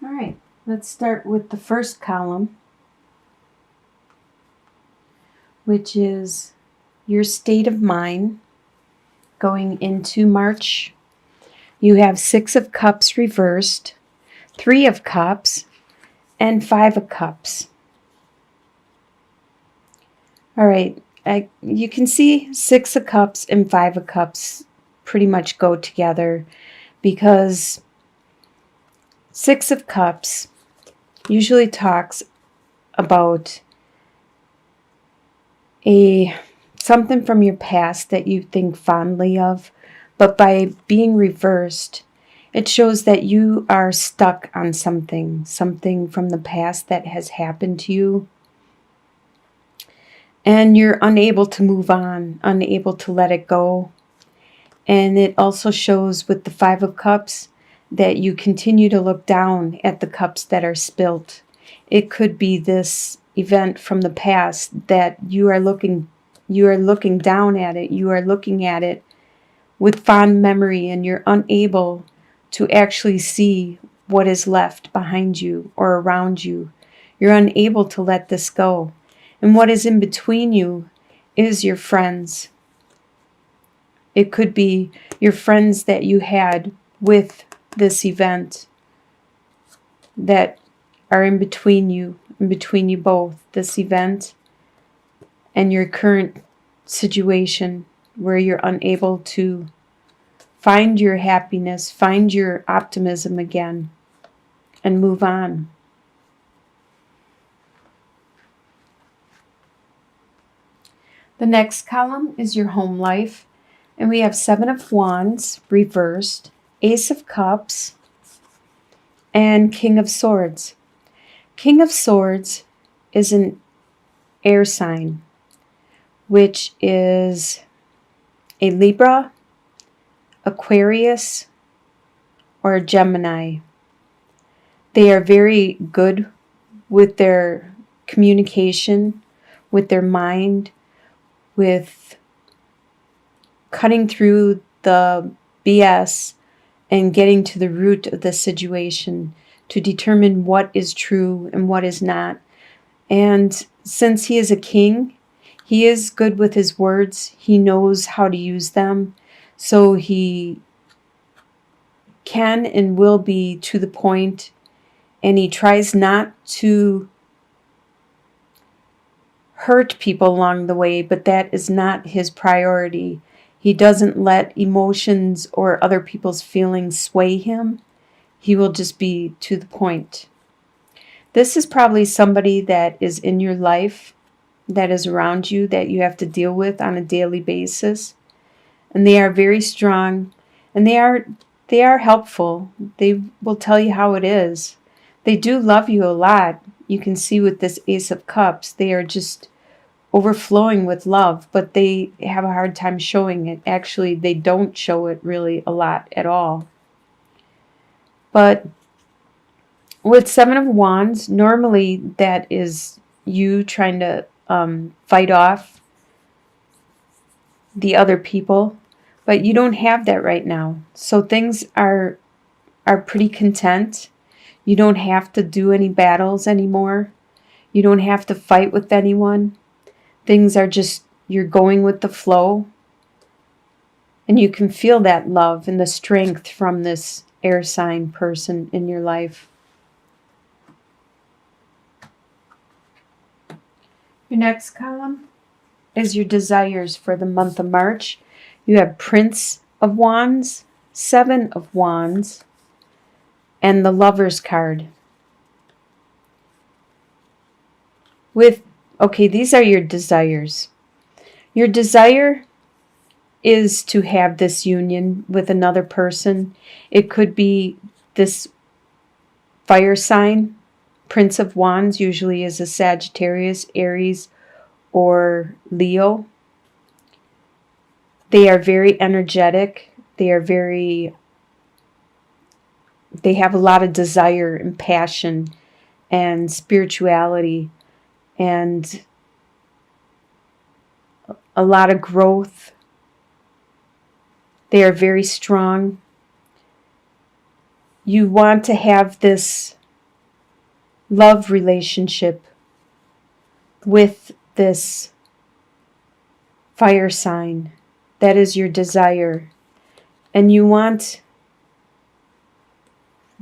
All right, let's start with the first column, which is your state of mind going into March. You have 6 of Cups reversed, 3 of Cups, and 5 of Cups. All right, you can see 6 of Cups and 5 of Cups pretty much go together because 6 of Cups usually talks about something from your past that you think fondly of, but by being reversed, it shows that you are stuck on something from the past that has happened to you, and you're unable to move on, unable to let it go. And it also shows with the 5 of Cups that you continue to look down at the cups that are spilt. It could be this event from the past that you are looking down at it. You are looking at it with fond memory, and you're unable to actually see what is left behind you or around you. You're unable to let this go. And what is in between you is your friends. It could be your friends that you had with this event that are in between you both, this event and your current situation where you're unable to find your happiness, find your optimism again, and move on. The next column is your home life, and we have 7 of Wands reversed, Ace of Cups, and King of Swords. King of Swords is an air sign, which is a Libra, Aquarius, or a Gemini. They are very good with their communication, with their mind, with cutting through the BS and getting to the root of the situation to determine what is true and what is not. And since he is a king, he is good with his words. He knows how to use them. So he can and will be to the point, and he tries not to hurt people along the way, but that is not his priority. He doesn't let emotions or other people's feelings sway him. He will just be to the point. This is probably somebody that is in your life, that is around you, that you have to deal with on a daily basis. And they are very strong, and they are helpful. They will tell you how it is. They do love you a lot. You can see with this Ace of Cups, they are just overflowing with love, but they have a hard time showing it. Actually, they don't show it really a lot at all. But with 7 of Wands, normally that is you trying to fight off the other people, but you don't have that right now. So things are pretty content. You don't have to do any battles anymore. You don't have to fight with anyone. Things are just, you're going with the flow. And you can feel that love and the strength from this air sign person in your life. Your next column is your desires for the month of March. You have Prince of Wands, 7 of Wands, and the Lover's card. These are your desires. Your desire is to have this union with another person. It could be this fire sign. Prince of Wands usually is a Sagittarius, Aries, or Leo. They are very energetic. They have a lot of desire and passion and spirituality and a lot of growth. They are very strong. You want to have this love relationship with this fire sign. That is your desire. And you want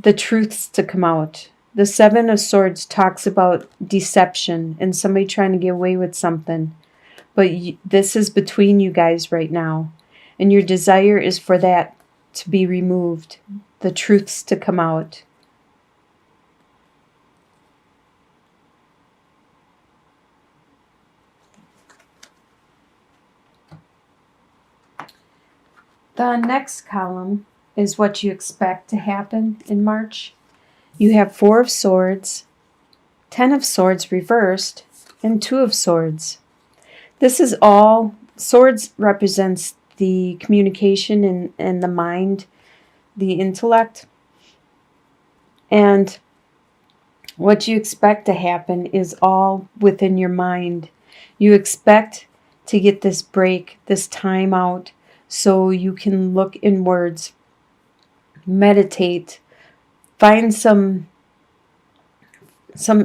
the truths to come out. The Seven of Swords talks about deception and somebody trying to get away with something. But this is between you guys right now. And your desire is for that to be removed. The truths to come out. The next column is what you expect to happen in March. You have Four of Swords, Ten of Swords reversed, and Two of Swords. This is all, swords represents the communication and the mind, the intellect. And what you expect to happen is all within your mind. You expect to get this break, this time out, so you can look inwards, meditate, find some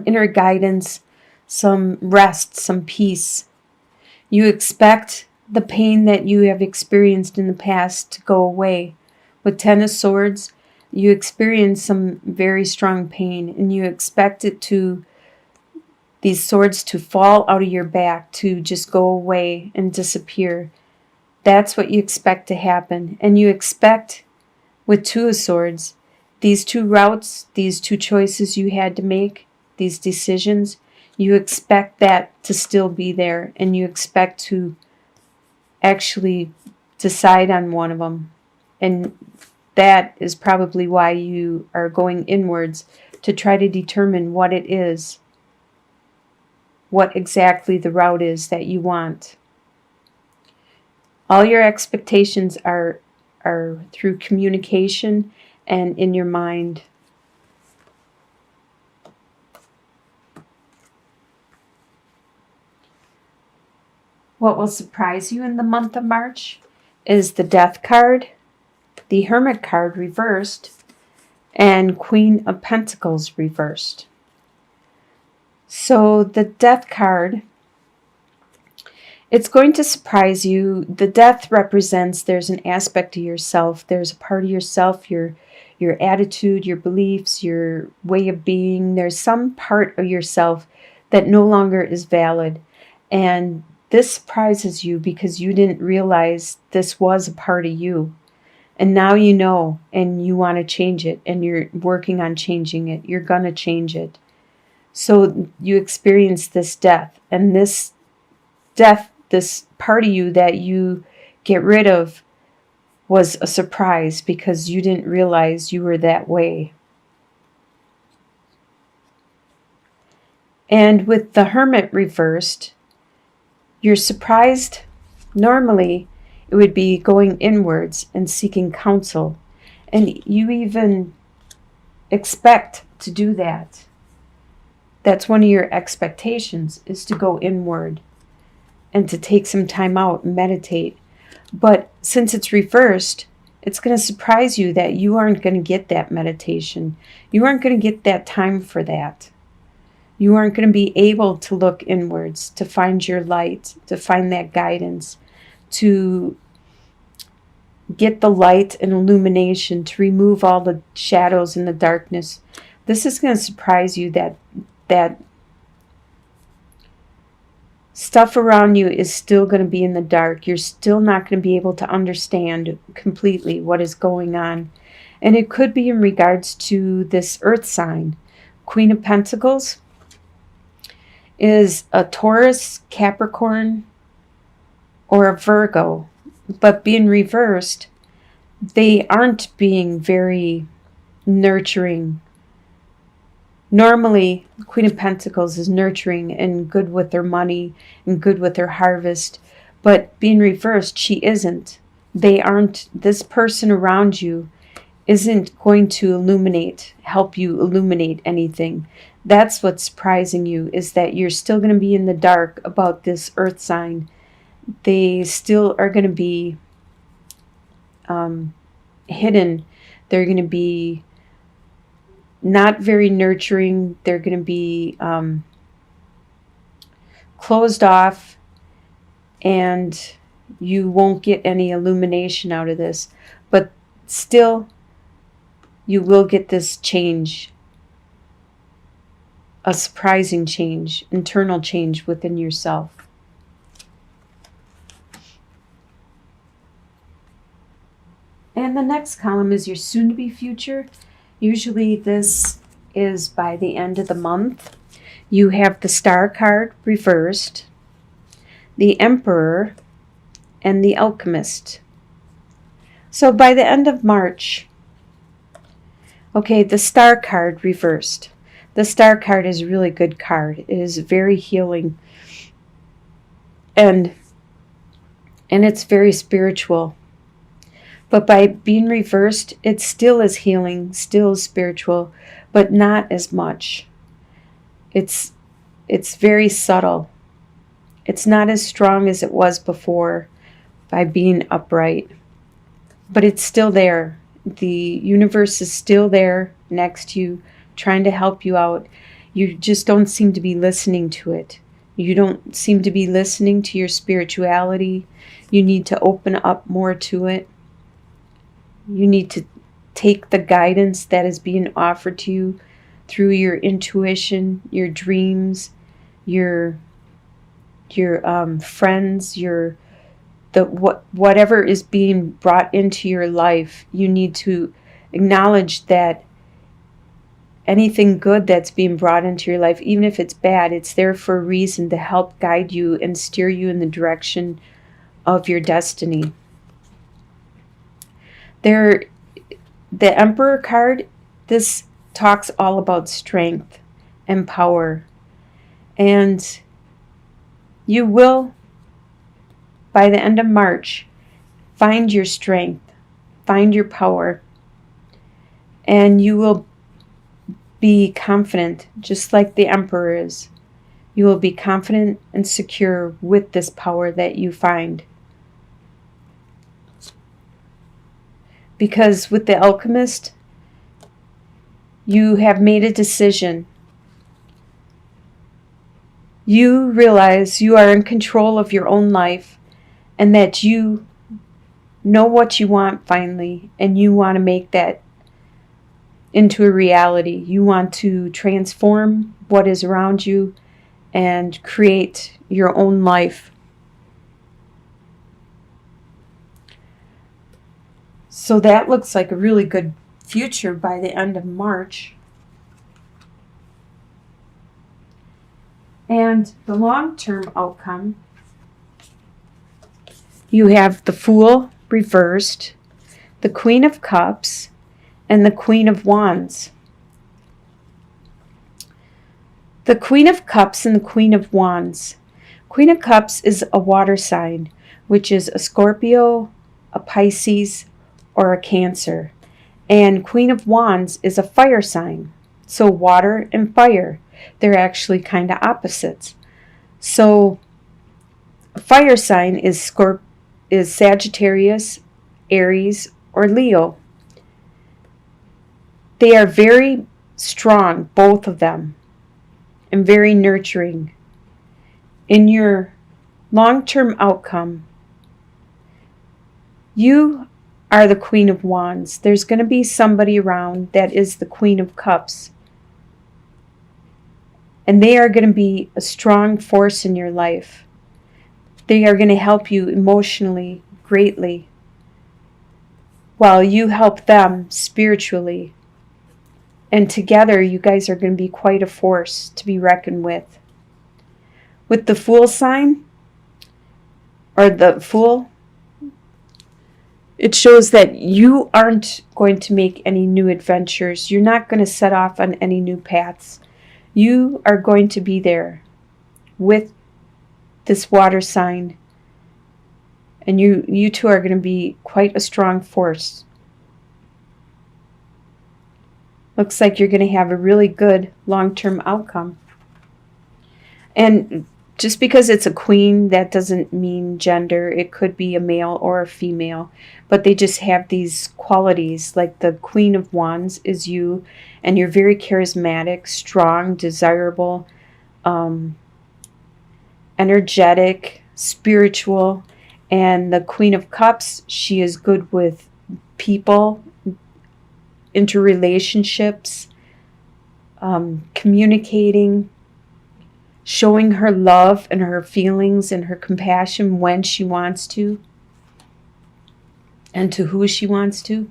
inner guidance, some rest, some peace. You expect the pain that you have experienced in the past to go away. With Ten of Swords, you experience some very strong pain, and you expect it to, these swords to fall out of your back, to just go away and disappear. That's what you expect to happen. And you expect, with Two of Swords, these two routes, these two choices you had to make, these decisions, you expect that to still be there, and you expect to actually decide on one of them. And that is probably why you are going inwards, to try to determine what it is, what exactly the route is that you want. All your expectations are through communication and in your mind. What will surprise you in the month of March is the Death card, the Hermit card reversed, and Queen of Pentacles reversed. So the Death card, it's going to surprise you. The Death represents there's an aspect of yourself. There's a part of yourself, your attitude, your beliefs, your way of being. There's some part of yourself that no longer is valid. And this surprises you because you didn't realize this was a part of you. And now you know, and you want to change it, and you're working on changing it. You're going to change it. So you experience this death, and this death, this part of you that you get rid of, was a surprise because you didn't realize you were that way. And with the Hermit reversed, you're surprised. Normally, it would be going inwards and seeking counsel. And you even expect to do that. That's one of your expectations, is to go inward and to take some time out and meditate. But since it's reversed, it's going to surprise you that you aren't going to get that meditation. You aren't going to get that time for that. You aren't going to be able to look inwards, to find your light, to find that guidance, to get the light and illumination, to remove all the shadows and the darkness. This is going to surprise you that stuff around you is still going to be in the dark. You're still not going to be able to understand completely what is going on. And it could be in regards to this earth sign. Queen of Pentacles is a Taurus, Capricorn, or a Virgo. But being reversed, they aren't being very nurturing. Normally, Queen of Pentacles is nurturing and good with their money and good with their harvest. But being reversed, she isn't. They aren't. This person around you isn't going to help you illuminate anything. That's what's surprising you, is that you're still going to be in the dark about this earth sign. They still are going to be hidden. They're going to be not very nurturing. They're going to be closed off, and you won't get any illumination out of this. But still, you will get this change, a surprising change, internal change within yourself. And the next column is your soon-to-be future. Usually this is by the end of the month. You have the Star card reversed, the Emperor, and the Alchemist. So by the end of March, okay, the Star card reversed. The Star card is a really good card. It is very healing. And it's very spiritual. But by being reversed, it still is healing, still is spiritual, but not as much. It's very subtle. It's not as strong as it was before by being upright. But it's still there. The universe is still there next to you, trying to help you out. You just don't seem to be listening to it. You don't seem to be listening to your spirituality. You need to open up more to it. You need to take the guidance that is being offered to you through your intuition, your dreams, your friends, whatever is being brought into your life. You need to acknowledge that anything good that's being brought into your life, even if it's bad, it's there for a reason to help guide you and steer you in the direction of your destiny. The Emperor card, this talks all about strength and power. And you will, by the end of March, find your strength, find your power, and you will be confident, just like the Emperor is. You will be confident and secure with this power that you find. Because with the Alchemist, you have made a decision. You realize you are in control of your own life and that you know what you want finally, and you want to make that into a reality. You want to transform what is around you and create your own life. So that looks like a really good future by the end of March. And the long-term outcome, you have the Fool reversed, the Queen of Cups, and the Queen of Wands. The Queen of Cups and the Queen of Wands. Queen of Cups is a water sign, which is a Scorpio, a Pisces, or a Cancer. And Queen of Wands is a fire sign. So water and fire, they're actually kind of opposites. So a fire sign is Sagittarius, Aries, or Leo. They are very strong, both of them, and very nurturing. In your long-term outcome, you are the Queen of Wands. There's going to be somebody around that is the Queen of Cups. And they are going to be a strong force in your life. They are going to help you emotionally greatly, while you help them spiritually. And together, you guys are going to be quite a force to be reckoned with. With the Fool sign, or the Fool, it shows that you aren't going to make any new adventures. You're not going to set off on any new paths. You are going to be there with this water sign. And you two are going to be quite a strong force. Looks like you're going to have a really good long-term outcome. And Just because it's a queen, that doesn't mean gender. It could be a male or a female, but they just have these qualities. Like the Queen of Wands is you, and you're very charismatic, strong, desirable, um, energetic, spiritual. And the Queen of Cups, she is good with people, interrelationships, communicating, showing her love and her feelings and her compassion when she wants to and to who she wants to.